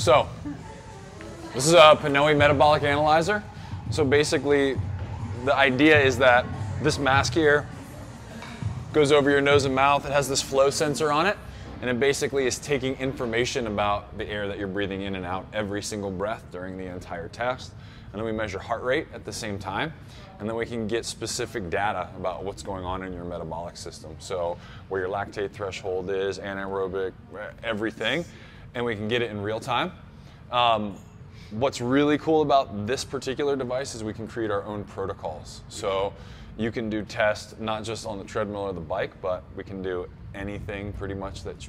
So, this is a PNOE Metabolic Analyzer. So basically, the idea is that this mask here goes over your nose and mouth. It has this flow sensor on it, and it basically is taking information about the air that you're breathing in and out every single breath during the entire test. And then we measure heart rate at the same time, and then we can get specific data about what's going on in your metabolic system. So where your lactate threshold is, anaerobic, everything, and we can get it in real time. What's really cool about this particular device is we can create our own protocols. So you can do tests not just on the treadmill or the bike, but we can do anything pretty much that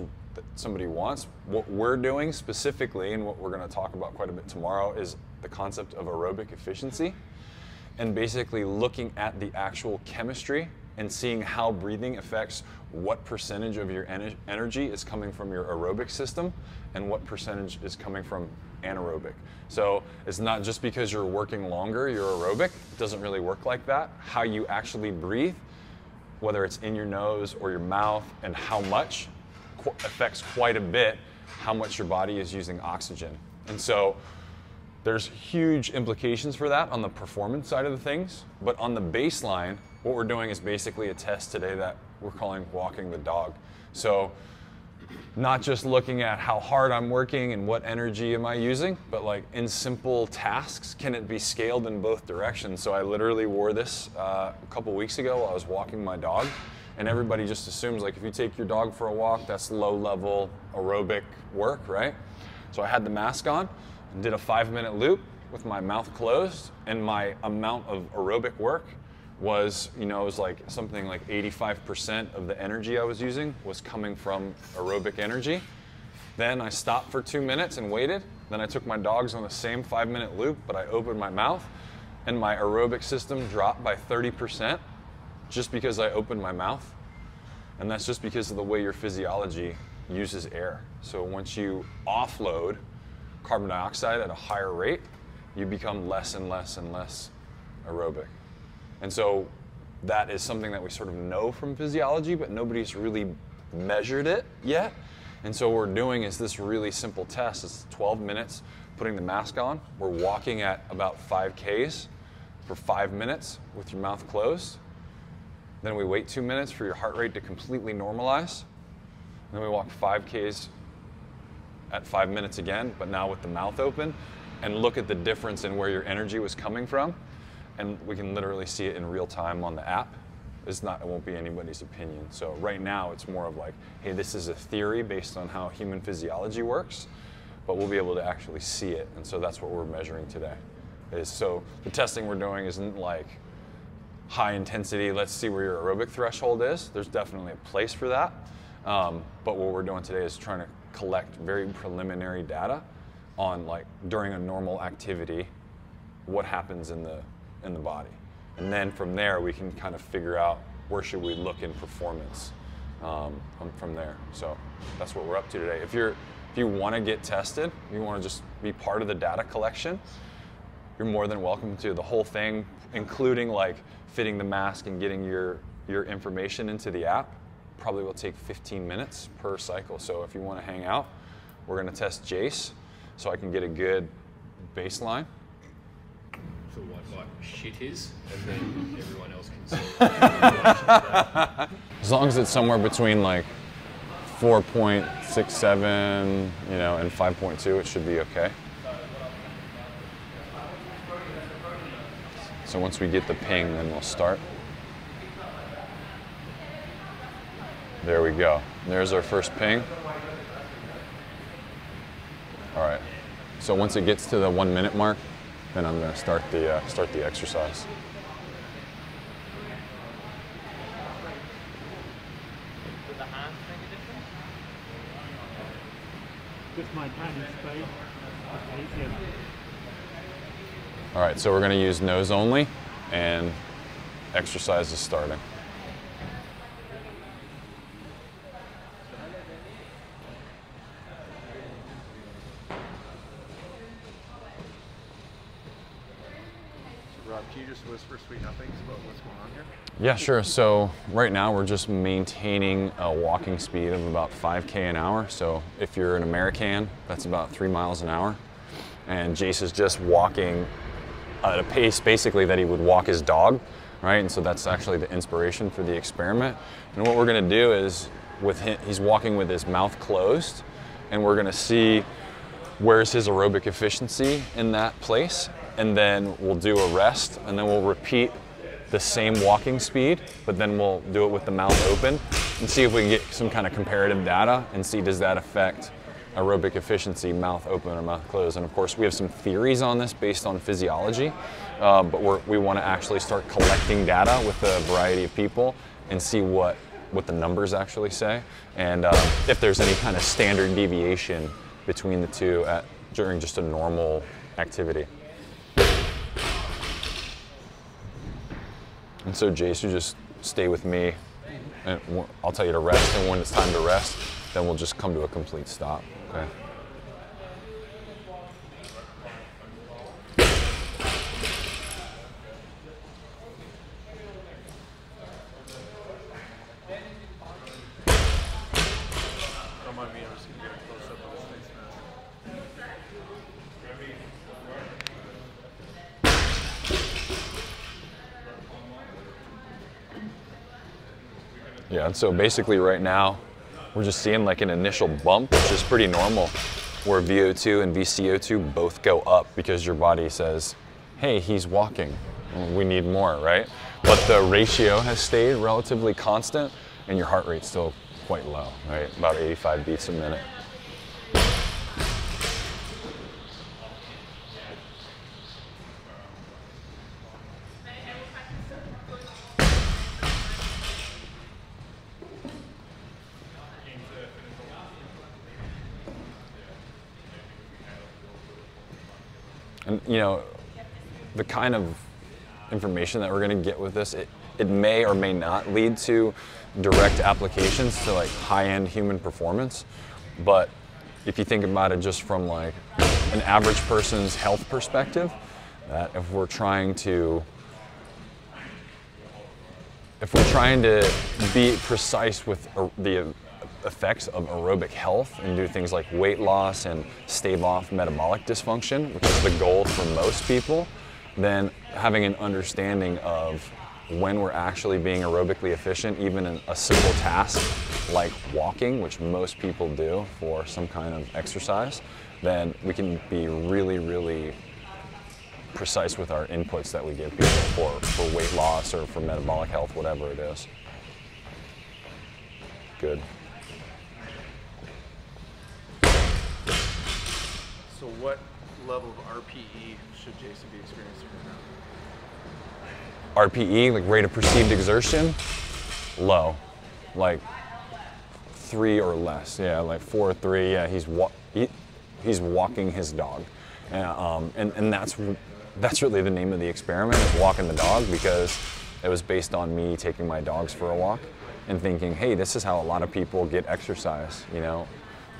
somebody wants. What we're doing specifically, and what we're going to talk about quite a bit tomorrow, is the concept of aerobic efficiency, and basically looking at the actual chemistry and seeing how breathing affects what percentage of your energy is coming from your aerobic system and what percentage is coming from anaerobic. So it's not just because you're working longer, you're aerobic. It doesn't really work like that. How you actually breathe, whether it's in your nose or your mouth, and how much affects quite a bit how much your body is using oxygen. And so there's huge implications for that on the performance side of the things. But on the baseline, what we're doing is basically a test today that we're calling walking the dog. So not just looking at how hard I'm working and what energy am I using, but like in simple tasks, can it be scaled in both directions? So I literally wore this a couple weeks ago while I was walking my dog, and everybody just assumes like if you take your dog for a walk, that's low level aerobic work, right? So I had the mask on and did a 5-minute loop with my mouth closed, and my amount of aerobic work was, it was like something like 85% of the energy I was using was coming from aerobic energy. Then I stopped for 2 minutes and waited. Then I took my dogs on the same 5-minute loop, but I opened my mouth, and my aerobic system dropped by 30% just because I opened my mouth. And that's just because of the way your physiology uses air. So once you offload carbon dioxide at a higher rate, you become less and less and less aerobic. And so that is something that we sort of know from physiology, but nobody's really measured it yet. And so what we're doing is this really simple test. It's 12 minutes, putting the mask on. We're walking at about 5 Ks for 5 minutes with your mouth closed. Then we wait 2 minutes for your heart rate to completely normalize. And then we walk 5 Ks at 5 minutes again, but now with the mouth open, and look at the difference in where your energy was coming from. And we can literally see it in real time on the app. It won't be anybody's opinion. So right now it's more of like, hey, this is a theory based on how human physiology works, but we'll be able to actually see it. And so that's what we're measuring today. So the testing we're doing isn't like high intensity, let's see where your aerobic threshold is. There's definitely a place for that. But what we're doing today is trying to collect very preliminary data on, like, during a normal activity, what happens in the body. And then from there, we can kind of figure out where should we look in performance from there. So that's what we're up to today. If you want to get tested, you want to just be part of the data collection, you're more than welcome to. The whole thing, including like fitting the mask and getting your information into the app, probably will take 15 minutes per cycle. So if you want to hang out, we're going to test Jace so I can get a good baseline. For what like shit is, and then everyone else can see. As long as it's somewhere between like 4.67, and 5.2, it should be okay. So once we get the ping, then we'll start. There we go. There's our first ping. All right. So once it gets to the 1 minute mark, then I'm going to start the exercise. Did the hands make a difference? Just my hand speed. Okay, All right, so we're going to use nose only, and exercise is starting. Rob, can you just whisper sweet nothings about what's going on here? Yeah, sure. So right now we're just maintaining a walking speed of about 5K an hour. So if you're an American, that's about 3 miles an hour. And Jace is just walking at a pace basically that he would walk his dog, right? And so that's actually the inspiration for the experiment. And what we're gonna do is he's walking with his mouth closed, and we're gonna see where's his aerobic efficiency in that place. And then we'll do a rest, and then we'll repeat the same walking speed, but then we'll do it with the mouth open and see if we can get some kind of comparative data and see does that affect aerobic efficiency, mouth open or mouth closed. And of course we have some theories on this based on physiology, but we want to actually start collecting data with a variety of people and see what the numbers actually say, and if there's any kind of standard deviation between the two during just a normal activity. And so Jace, you just stay with me, and I'll tell you to rest, and when it's time to rest, then we'll just come to a complete stop, okay? Don't mind me, I'm just gonna get a close up of this face mask. Yeah, and so basically right now, we're just seeing like an initial bump, which is pretty normal, where VO2 and VCO2 both go up because your body says, hey, he's walking, we need more, right? But the ratio has stayed relatively constant, and your heart rate's still quite low, right? About 85 beats a minute. And you know, the kind of information that we're going to get with this, it may or may not lead to direct applications to like high-end human performance. But if you think about it just from like an average person's health perspective, that if we're trying to be precise with the effects of aerobic health and do things like weight loss and stave off metabolic dysfunction, which is the goal for most people, then having an understanding of when we're actually being aerobically efficient, even in a simple task like walking, which most people do for some kind of exercise, then we can be really, really precise with our inputs that we give people for weight loss or for metabolic health, whatever it is. Good. So what level of RPE should Jason be experiencing right now? RPE, like rate of perceived exertion, low, like 3 or less. Yeah, like 4 or 3. Yeah, he's walking his dog, and that's really the name of the experiment, is walking the dog, because it was based on me taking my dogs for a walk and thinking, hey, this is how a lot of people get exercise. You know,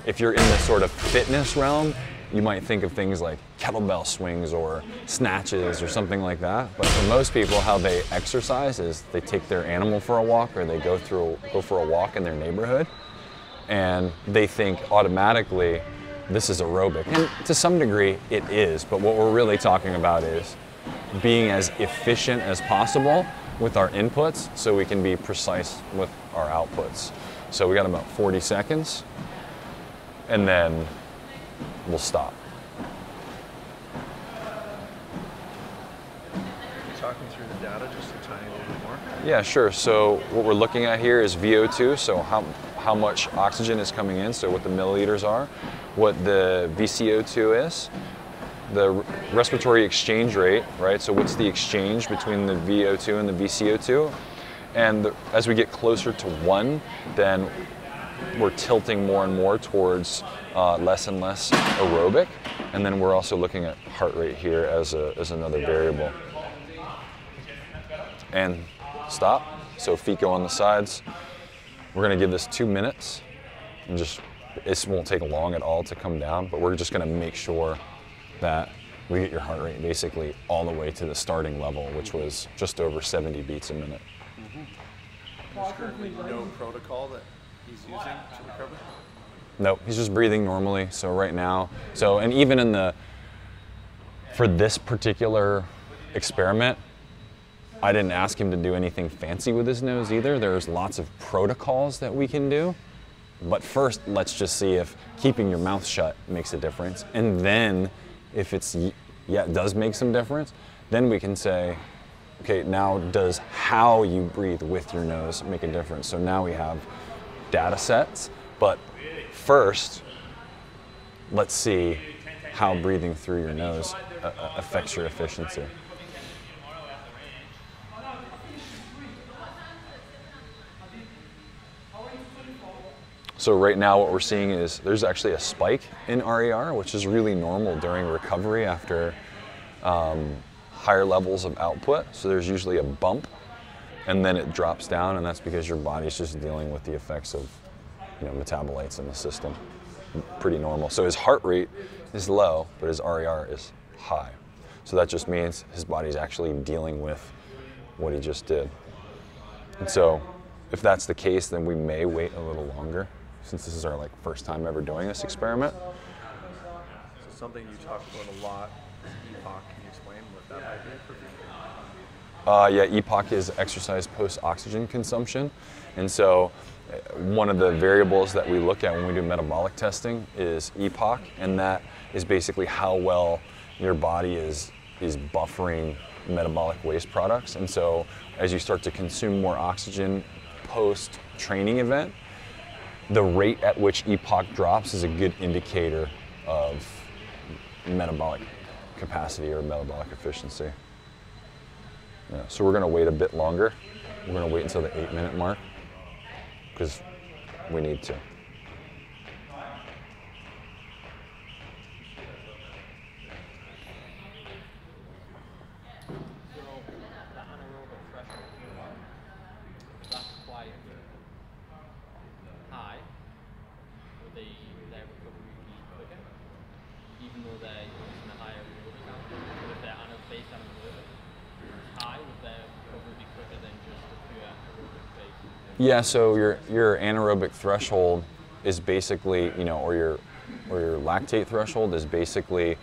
if you're in the sort of fitness realm, you might think of things like kettlebell swings or snatches or something like that. But for most people, how they exercise is they take their animal for a walk, or they go for a walk in their neighborhood, and they think automatically this is aerobic. And to some degree it is, but what we're really talking about is being as efficient as possible with our inputs so we can be precise with our outputs. So we got about 40 seconds, and then we'll stop. Talking through the data just a tiny little bit more. Yeah, sure. So what we're looking at here is VO2, so how much oxygen is coming in, so what the milliliters are, what the VCO2 is, the respiratory exchange rate, right? So what's the exchange between the VO2 and the VCO2? And as we get closer to 1, then we're tilting more and more towards less and less aerobic. And then we're also looking at heart rate here as another variable. And stop. So feet go on the sides. We're gonna give this 2 minutes, and it won't take long at all to come down, but we're just gonna make sure that we get your heart rate basically all the way to the starting level, which was just over 70 beats a minute. There's currently no protocol that he's using to recover? Nope, he's just breathing normally. So right now, and even for this particular experiment, I didn't ask him to do anything fancy with his nose either. There's lots of protocols that we can do. But first, let's just see if keeping your mouth shut makes a difference. And then if it does make some difference, then we can say, okay, now does how you breathe with your nose make a difference? So now we have data sets, but first, let's see how breathing through your nose affects your efficiency. So right now what we're seeing is there's actually a spike in RER, which is really normal during recovery after higher levels of output. So there's usually a bump and then it drops down, and that's because your body's just dealing with the effects of metabolites in the system. Pretty normal. So his heart rate is low, but his RER is high. So that just means his body's actually dealing with what he just did. And so if that's the case, then we may wait a little longer, since this is our first time ever doing this experiment. So something you talk about a lot is Epoch. Can you explain what that might be for people? Yeah, Epoch is exercise post-oxygen consumption. And so one of the variables that we look at when we do metabolic testing is Epoch, and that is basically how well your body is buffering metabolic waste products. And so as you start to consume more oxygen post-training event, the rate at which Epoch drops is a good indicator of metabolic capacity or metabolic efficiency. Yeah, so we're going to wait a bit longer. We're going to wait until the 8-minute mark because we need to. Even though they're using a higher aerobic output, but if they're based on aerobic high, would their recovery be quicker than just a pure aerobic base? Yeah, so your anaerobic threshold is basically, or your lactate threshold is basically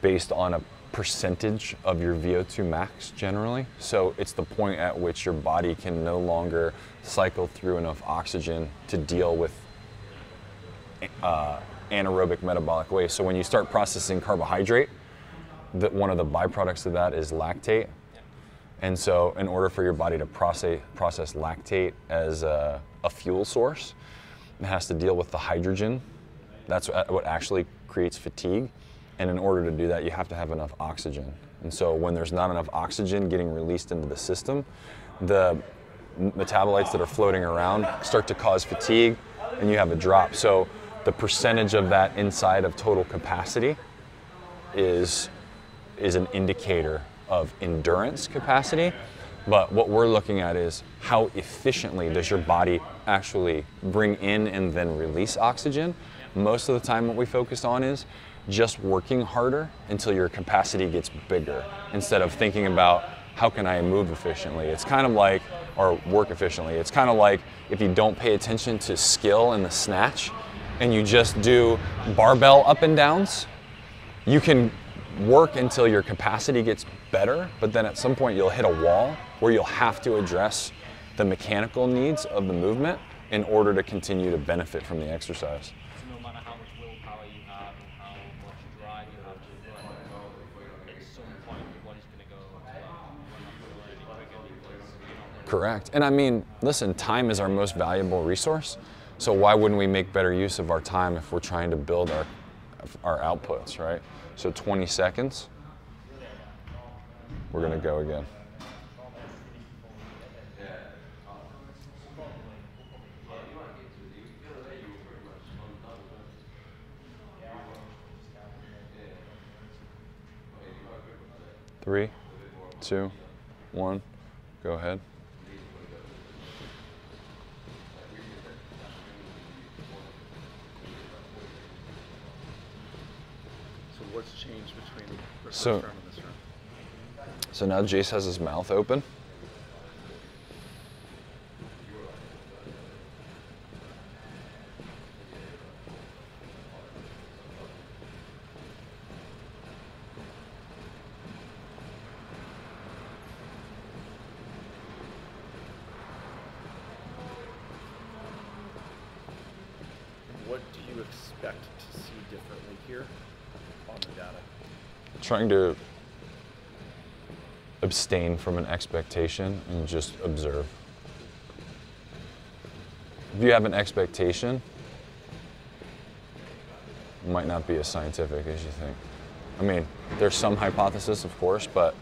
based on a percentage of your VO2 max generally. So it's the point at which your body can no longer cycle through enough oxygen to deal with anaerobic metabolic waste. So when you start processing carbohydrate, one of the byproducts of that is lactate. And so in order for your body to process lactate as a fuel source, it has to deal with the hydrogen. That's what actually creates fatigue. And in order to do that, you have to have enough oxygen. And so when there's not enough oxygen getting released into the system, the metabolites that are floating around start to cause fatigue, and you have a drop. So the percentage of that inside of total capacity is an indicator of endurance capacity. But what we're looking at is how efficiently does your body actually bring in and then release oxygen. Most of the time what we focus on is just working harder until your capacity gets bigger, instead of thinking about how can I move efficiently. It's kind of like, or work efficiently. It's kind of like if you don't pay attention to skill in the snatch and you just do barbell up and downs, you can work until your capacity gets better, but then at some point you'll hit a wall where you'll have to address the mechanical needs of the movement in order to continue to benefit from the exercise. So no matter how much willpower you have and how much drive you have to run, at some point your body's going to go, well, we're not going to run any quicker because you're not. Correct. And I mean, listen, time is our most valuable resource. So why wouldn't we make better use of our time if we're trying to build our outputs, right? So 20 seconds, we're going to go again. Three, two, one, go ahead. So what's changed between the first So- round and this round? So now Jace has his mouth open. What do you expect to see differently here on the data? Trying to abstain from an expectation and just observe. If you have an expectation, it might not be as scientific as you think. I mean, there's some hypothesis, of course, but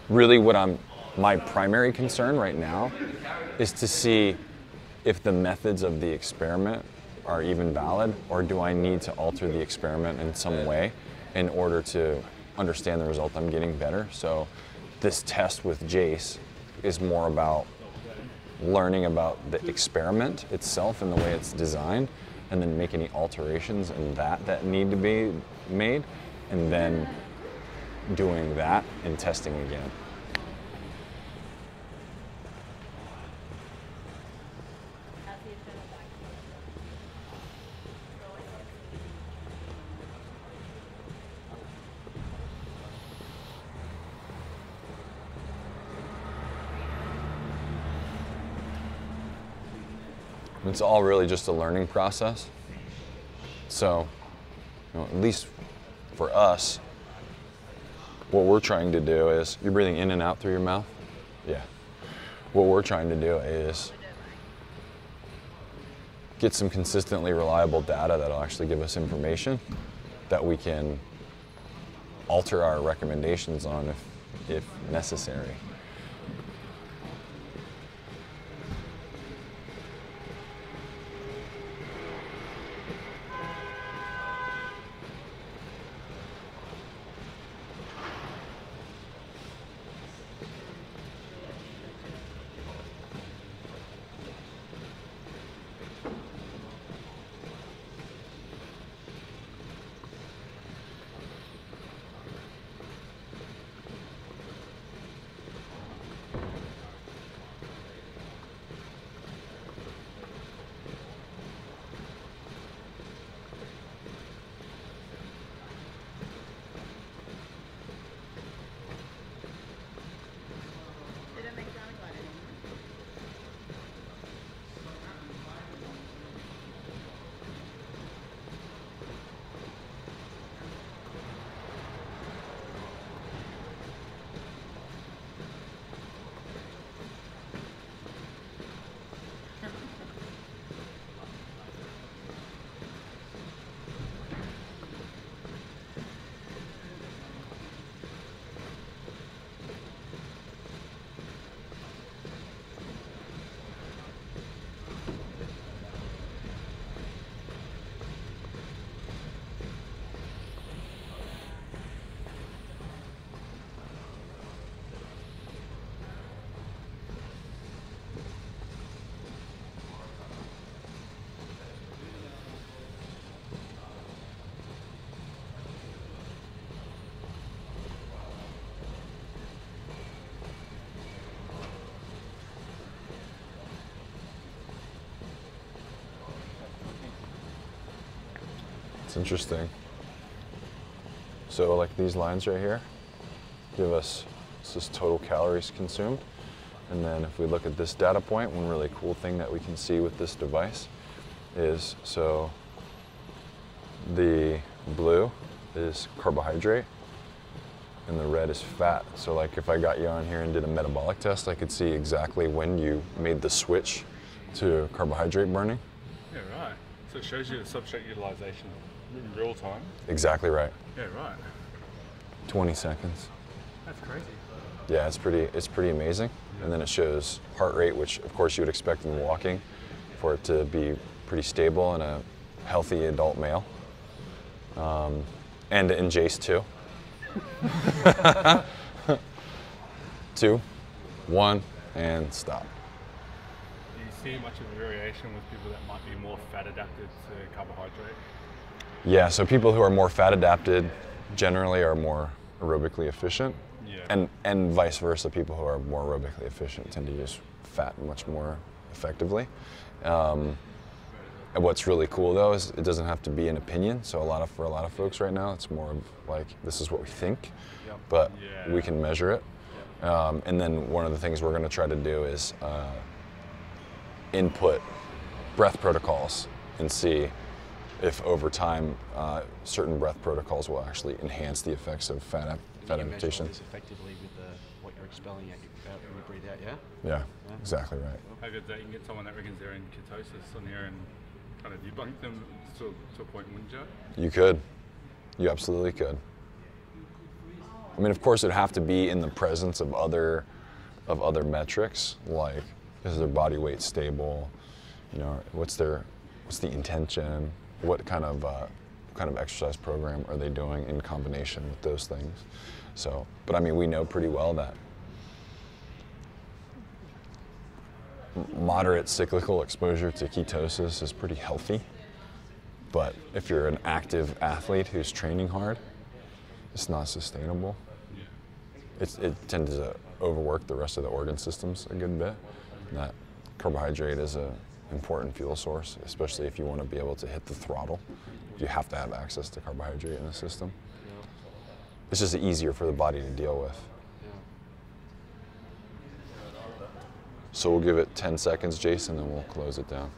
really my primary concern right now is to see if the methods of the experiment are even valid, or do I need to alter the experiment in some way in order to understand the result I'm getting better. So this test with Jace is more about learning about the experiment itself and the way it's designed, and then make any alterations in that need to be made, and then doing that and testing again. It's all really just a learning process. So, at least for us, what we're trying to do is, you're breathing in and out through your mouth? Yeah. What we're trying to do is get some consistently reliable data that'll actually give us information that we can alter our recommendations on if necessary. It's interesting. So like these lines right here give us, this is total calories consumed. And then if we look at this data point, one really cool thing that we can see with this device is, so the blue is carbohydrate and the red is fat. So like if I got you on here and did a metabolic test, I could see exactly when you made the switch to carbohydrate burning. Yeah, right. So it shows you the substrate utilization in real time. Exactly right. Yeah, right. 20 seconds. That's crazy. Yeah, it's pretty amazing. And then it shows heart rate, which of course you would expect in walking for it to be pretty stable in a healthy adult male. And in Jace too. 2, 1, and stop. Do you see much of a variation with people that might be more fat adapted to carbohydrate? Yeah, so people who are more fat adapted generally are more aerobically efficient, Yeah. and vice versa. People who are more aerobically efficient tend to use fat much more effectively. And what's really cool though is it doesn't have to be an opinion. So for a lot of folks right now, it's more of like, this is what we think, but we can measure it. And then one of the things we're going to try to do is input breath protocols and see if over time certain breath protocols will actually enhance the effects of fat adaptation. This effectively with what you're expelling out when you breathe out, yeah? Yeah, exactly right. How good that you can get someone that reckons they're in ketosis on here and kind of debunk them to a point, wouldn't you? You could. You absolutely could. I mean, of course, it'd have to be in the presence of other metrics, like is their body weight stable? You know, what's the intention? What kind of exercise program are they doing in combination with those things? So, but I mean, we know pretty well that moderate cyclical exposure to ketosis is pretty healthy. But if you're an active athlete who's training hard, it's not sustainable. It tends to overwork the rest of the organ systems a good bit. And that carbohydrate is an important fuel source, especially if you want to be able to hit the throttle. You have to have access to carbohydrate in the system. It's just easier for the body to deal with. So we'll give it 10 seconds, Jason, and we'll close it down.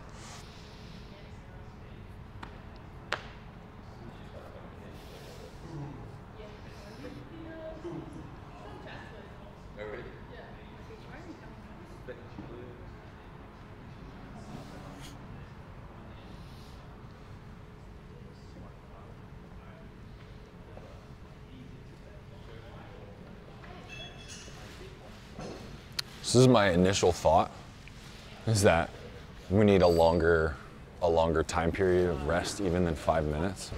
So this is my initial thought, is that we need a longer time period of rest, even than 5 minutes,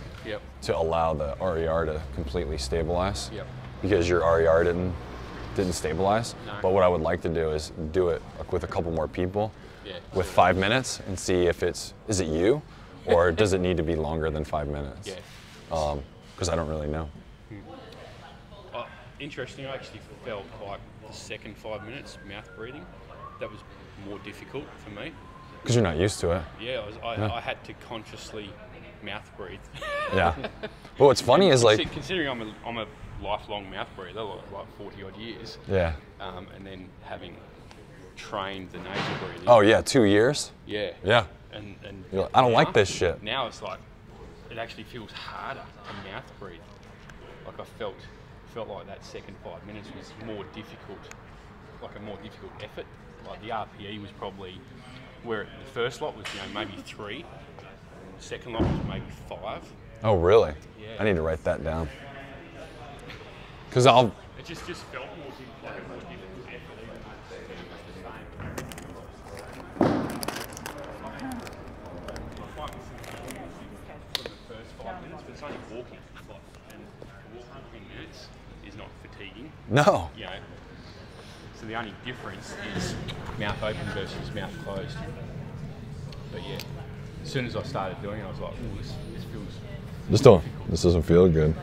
to allow the RER to completely stabilize. Because your RER didn't stabilize. No. But what I would like to do is do it with a couple more people with 5 minutes and see if is it you, or does it need to be longer than 5 minutes? Because I don't really know. Interesting, I actually felt like the second 5 minutes mouth breathing, that was more difficult for me. Because you're not used to it. Yeah, I had to consciously mouth breathe. Yeah. But what's funny is like, considering I'm a lifelong mouth breather, like 40 odd years. Yeah. And then having trained the nasal breathing. Oh yeah, 2 years? Yeah. Yeah. And You're like, I don't like this shit. Now it's like, it actually feels harder to mouth breathe. Like I felt like that second 5 minutes was more difficult, like a more difficult effort. Like the RPE was probably, where the first lot was, maybe 3, the second lot was maybe 5. Oh really? Yeah. I need to write that down. Because It just felt more like a more difficult effort. For the first 5 minutes, but it's only walking. And walking 10 minutes is not fatiguing. No. So the only difference is mouth open versus mouth closed. But yeah, as soon as I started doing it, I was like, "Ooh, this feels." This doesn't feel good.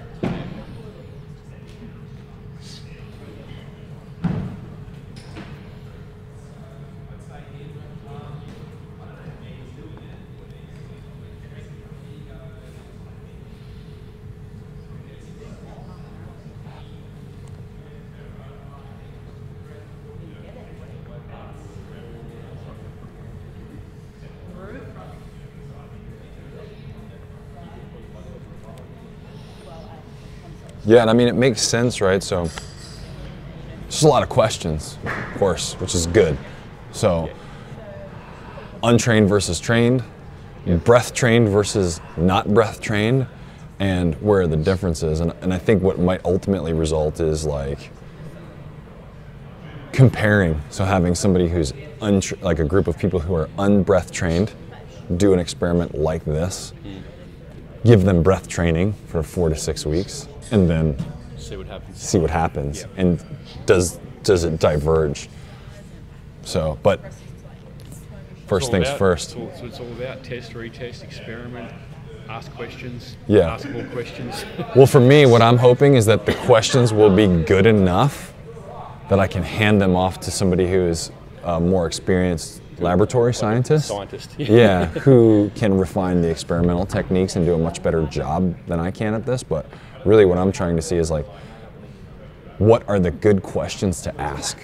Yeah, and I mean, it makes sense, right? So, there's a lot of questions, of course, which is good. So, untrained versus trained, breath trained versus not breath trained, and where are the differences? And I think what might ultimately result is like comparing. So having somebody who's like a group of people who are unbreath trained do an experiment like this, give them breath training for 4 to 6 weeks, and then See what happens. Yep. And does it diverge? So, but first things first. So it's all about test, retest, experiment, ask questions, Yeah. ask more questions. Well, for me, what I'm hoping is that the questions will be good enough that I can hand them off to somebody who is a more experienced laboratory scientist. Scientist. Yeah, who can refine the experimental techniques and do a much better job than I can at this. But really what I'm trying to see is like, what are the good questions to ask?